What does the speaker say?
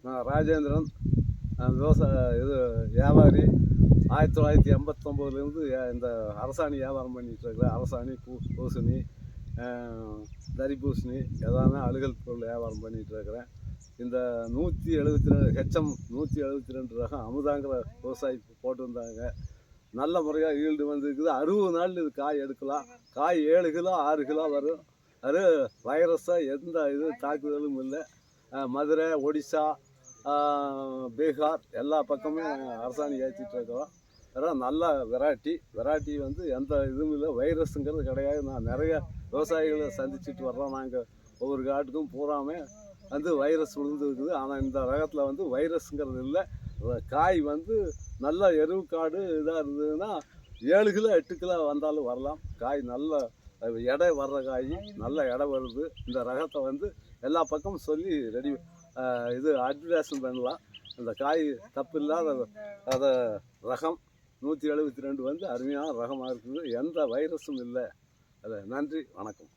நான் ராஜேந்திரன், இது வியாபாரி. 1989லேருந்து இந்த அரசாணி வியாபாரம் பண்ணிகிட்ருக்கிறேன். அரசாணி, பூசணி, தரிபூசணி எல்லாமே அழுகல் பொருள் வியாபாரம் பண்ணிகிட்ருக்கிறேன். இந்த 172 ஹெச்எம் 172 ரகம் அமுதாங்கிற விவசாயி போட்டிருந்தாங்க. நல்ல முறையாக ஈல்டு வந்துருக்குது. 60 நாள் இது காய் எடுக்கலாம். காய் 7 கிலோ 6 கிலோ வரும். அது வைரஸாக எந்த இது தாக்குதலும் இல்லை. மதுரை, ஒடிசா, பீகார் எல்லா பக்கமும் அரசாணி ஏற்றிட்டு இருக்கிறோம். அதெல்லாம் நல்ல வெரைட்டி வந்து எந்த இதுவும் இல்லை, வைரஸுங்கிறது கிடையாது. நான் நிறைய விவசாயிகளை சந்திச்சுட்டு வர்றோம். நாங்கள் ஒவ்வொரு காட்டுக்கும் பூராமே வந்து வைரஸ் விழுந்துருக்குது. ஆனால் இந்த ரகத்தில் வந்து வைரஸுங்கிறது இல்லை. காய் வந்து நல்ல எருவு காடு இதாக இருந்ததுன்னா 7 கிலோ 8 கிலோ வந்தாலும் வரலாம். காய் நல்ல எடை வர்ற காய், நல்ல எடை வருது. இந்த ரகத்தை வந்து எல்லா பக்கமும் சொல்லி இது அட்வர்டைஸ்மெண்ட் பண்ணலாம். இந்த காய் தப்பு இல்லாத அதை ரகம் 172 வந்து அருமையான ரகமாக இருக்குது. எந்த வைரஸும் இல்லை. அது நன்றி, வணக்கம்.